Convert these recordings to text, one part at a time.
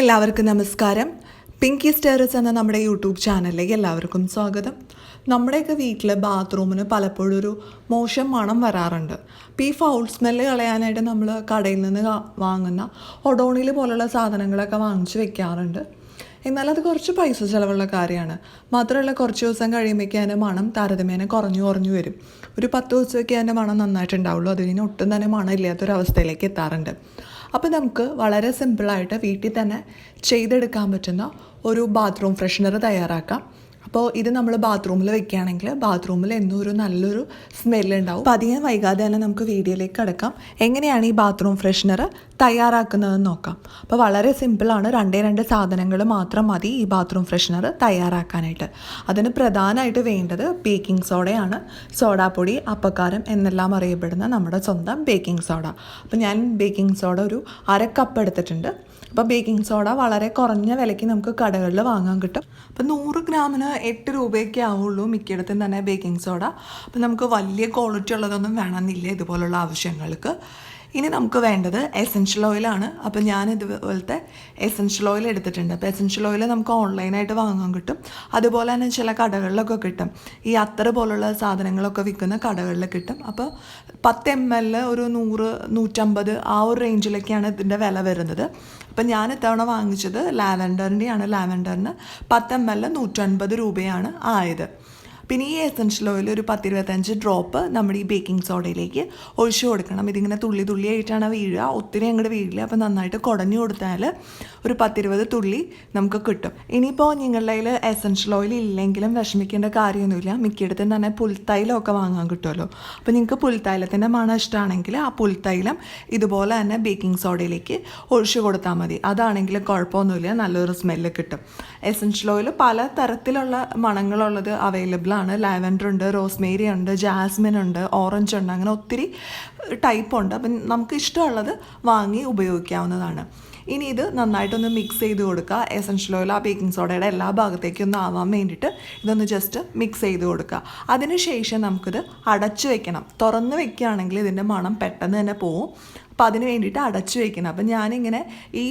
എല്ലാവർക്കും നമസ്കാരം. പിങ്കി സ്റ്റേറസ് എന്ന നമ്മുടെ യൂട്യൂബ് ചാനലിലേക്ക് എല്ലാവർക്കും സ്വാഗതം. നമ്മുടെയൊക്കെ വീട്ടിൽ ബാത്റൂമിന് പലപ്പോഴും ഒരു മോശം മണം വരാറുണ്ട്. അപ്പോൾ ഈ ഫൗൾ സ്മെല്ല് കളയാനായിട്ട് നമ്മൾ കടയിൽ നിന്ന് വാങ്ങുന്ന ഒഡോണിൽ പോലുള്ള സാധനങ്ങളൊക്കെ വാങ്ങിച്ച് വെക്കാറുണ്ട്. എന്നാൽ അത് കുറച്ച് പൈസ ചിലവുള്ള കാര്യമാണ്. മാത്രമല്ല കുറച്ച് ദിവസം കഴിയുമ്പോഴേക്കും അതിൻ്റെ മണം താരതമ്യേന കുറഞ്ഞു വരും. ഒരു 10 ദിവസമൊക്കെ അതിൻ്റെ മണം നന്നായിട്ടുണ്ടാവുള്ളൂ. അത് കഴിഞ്ഞ് ഒട്ടും തന്നെ മണം ഇല്ലാത്തൊരവസ്ഥയിലേക്ക് എത്താറുണ്ട്. അപ്പോൾ നമുക്ക് വളരെ സിമ്പിളായിട്ട് വീട്ടിൽ തന്നെ ചെയ്തെടുക്കാൻ പറ്റുന്ന ഒരു ബാത്റൂം ഫ്രഷ്നർ തയ്യാറാക്കാം. അപ്പോൾ ഇത് നമ്മൾ ബാത്റൂമിൽ വെക്കുകയാണെങ്കിൽ ബാത്റൂമിൽ എന്നും ഒരു നല്ലൊരു സ്മെല്ലുണ്ടാവും. അപ്പോൾ അധികം വൈകാതെ തന്നെ നമുക്ക് വീഡിയോയിലേക്ക് കിടക്കാം. എങ്ങനെയാണ് ഈ ബാത്റൂം ഫ്രഷ്നർ തയ്യാറാക്കുന്നതെന്ന് നോക്കാം. അപ്പോൾ വളരെ സിമ്പിളാണ്. 2 സാധനങ്ങൾ മാത്രം മതി ഈ ബാത്റൂം ഫ്രഷ്നർ തയ്യാറാക്കാനായിട്ട്. അതിന് പ്രധാനമായിട്ട് വേണ്ടത് ബേക്കിംഗ് സോഡയാണ്. സോഡാപ്പൊടി, അപ്പക്കാരം എന്നെല്ലാം അറിയപ്പെടുന്ന നമ്മുടെ സ്വന്തം ബേക്കിംഗ് സോഡ. അപ്പോൾ ഞാൻ ബേക്കിംഗ് സോഡ ഒരു 1/2 കപ്പ് എടുത്തിട്ടുണ്ട്. അപ്പോൾ ബേക്കിംഗ് സോഡ വളരെ കുറഞ്ഞ വിലയ്ക്ക് നമുക്ക് കടകളിൽ വാങ്ങാൻ കിട്ടും. അപ്പോൾ 100 ഗ്രാമിന് 8 രൂപയൊക്കെ ആവുള്ളൂ മിക്കയിടത്തും തന്നെ ബേക്കിംഗ് സോഡ. അപ്പോൾ നമുക്ക് വലിയ ക്വാളിറ്റി ഉള്ളതൊന്നും വേണമെന്നില്ല ഇതുപോലുള്ള ആവശ്യങ്ങൾക്ക്. ഇനി നമുക്ക് വേണ്ടത് എസൻഷ്യൽ ഓയിലാണ്. അപ്പോൾ ഞാൻ ഇതുപോലത്തെ എസൻഷ്യൽ ഓയിൽ എടുത്തിട്ടുണ്ട്. അപ്പോൾ എസൻഷ്യൽ ഓയിൽ നമുക്ക് ഓൺലൈനായിട്ട് വാങ്ങാൻ കിട്ടും. അതുപോലെ തന്നെ ചില കടകളിലൊക്കെ കിട്ടും. ഈ അത്തർ പോലുള്ള സാധനങ്ങളൊക്കെ വിൽക്കുന്ന കടകളിൽ കിട്ടും. അപ്പോൾ 10 ml ഒരു 100-150 ആ ഒരു റേഞ്ചിലൊക്കെയാണ് ഇതിൻ്റെ വില വരുന്നത്. അപ്പം ഞാൻ ഇത്തവണ വാങ്ങിച്ചത് ലാവൻഡറിൻ്റെയാണ്. ലാവൻഡറിന് 10 ml 150 രൂപയാണ് ആയത്. പിന്നെ ഈ എസൻഷ്യൽ ഓയിൽ ഒരു 10-25 ഡ്രോപ്പ് നമ്മുടെ ഈ ബേക്കിംഗ് സോഡയിലേക്ക് ഒഴിച്ചു കൊടുക്കണം. ഇതിങ്ങനെ തുള്ളി ആയിട്ടാണ് വീഴുക, ഒത്തിരി അങ്ങോട്ട് വീഴില്ല. അപ്പോൾ നന്നായിട്ട് കുടഞ്ഞു കൊടുത്താൽ ഒരു 10-20 തുള്ളി നമുക്ക് കിട്ടും. ഇനിയിപ്പോൾ നിങ്ങളുടെ കയ്യിൽ എസൻഷ്യൽ ഓയിൽ ഇല്ലെങ്കിലും വിഷമിക്കേണ്ട കാര്യമൊന്നുമില്ല. മിക്കയിടത്തും തന്നെ പുൽത്തൈലമൊക്കെ വാങ്ങാൻ കിട്ടുമല്ലോ. അപ്പോൾ നിങ്ങൾക്ക് പുൽത്തൈലത്തിൻ്റെ മണം ഇഷ്ടമാണെങ്കിൽ ആ പുൽത്തൈലം ഇതുപോലെ തന്നെ ബേക്കിംഗ് സോഡയിലേക്ക് ഒഴിച്ചു കൊടുത്താൽ മതി. അതാണെങ്കിൽ കുഴപ്പമൊന്നുമില്ല, നല്ലൊരു സ്മെല്ല് കിട്ടും. എസൻഷ്യൽ ഓയിൽ പല തരത്തിലുള്ള മണങ്ങളുള്ളത് അവൈലബിൾ ആണ്. ലാവൻഡർ ഉണ്ട്, റോസ്മേരി ഉണ്ട്, ജാസ്മിൻ ഉണ്ട്, ഓറഞ്ച് ഉണ്ട്, അങ്ങനെ ഒത്തിരി ടൈപ്പ് ഉണ്ട്. അപ്പം നമുക്ക് ഇഷ്ടമുള്ളത് വാങ്ങി ഉപയോഗിക്കാവുന്നതാണ്. ഇനി ഇത് നന്നായിട്ടൊന്ന് മിക്സ് ചെയ്ത് കൊടുക്കുക. എസൻഷ്യൽ ഓയിൽ ആ ബേക്കിംഗ് സോഡയുടെ എല്ലാ ഭാഗത്തേക്കും ഒന്ന് ആവാൻ വേണ്ടിയിട്ട് ഇതൊന്ന് ജസ്റ്റ് മിക്സ് ചെയ്ത് കൊടുക്കുക. അതിനുശേഷം നമുക്കിത് അടച്ചു വെക്കണം. തുറന്ന് വെക്കുകയാണെങ്കിൽ ഇതിൻ്റെ മണം പെട്ടെന്ന് തന്നെ പോവും. അപ്പോൾ അതിന് വേണ്ടിയിട്ട് അടച്ചു വെക്കണം. അപ്പം ഞാനിങ്ങനെ ഈ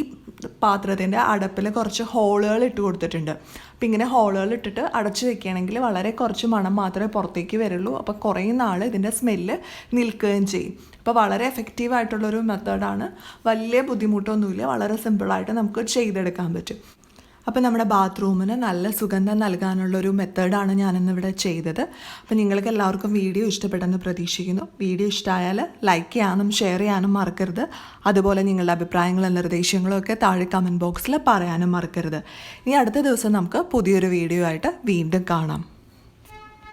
പാത്രത്തിൻ്റെ അടപ്പിൽ കുറച്ച് ഹോളുകൾ ഇട്ട് കൊടുത്തിട്ടുണ്ട്. അപ്പം ഇങ്ങനെ ഹോളുകൾ ഇട്ടിട്ട് അടച്ചു വെക്കുകയാണെങ്കിൽ വളരെ കുറച്ച് മണം മാത്രമേ പുറത്തേക്ക് വരുള്ളൂ. അപ്പോൾ കുറേ നാൾ ഇതിൻ്റെ സ്മെല്ല് നിൽക്കുകയും ചെയ്യും. അപ്പോൾ വളരെ എഫക്റ്റീവായിട്ടുള്ളൊരു മെത്തേഡാണ്. വലിയ ബുദ്ധിമുട്ടൊന്നുമില്ല, വളരെ സിമ്പിളായിട്ട് നമുക്ക് ചെയ്തെടുക്കാൻ പറ്റും. അപ്പോൾ നമ്മുടെ ബാത്റൂമിന് നല്ല സുഗന്ധം നൽകാനുള്ളൊരു മെത്തേഡാണ് ഞാനിന്നിവിടെ ചെയ്തത്. അപ്പോൾ നിങ്ങൾക്ക് എല്ലാവർക്കും വീഡിയോ ഇഷ്ടപ്പെട്ടെന്ന് പ്രതീക്ഷിക്കുന്നു. വീഡിയോ ഇഷ്ടമായാൽ ലൈക്ക് ചെയ്യാനും ഷെയർ ചെയ്യാനും മറക്കരുത്. അതുപോലെ നിങ്ങളുടെ അഭിപ്രായങ്ങളും നിർദ്ദേശങ്ങളും ഒക്കെ താഴെ കമൻറ്റ് ബോക്സിൽ പറയാനും മറക്കരുത്. ഇനി അടുത്ത ദിവസം നമുക്ക് പുതിയൊരു വീഡിയോ ആയിട്ട് വീണ്ടും കാണാം.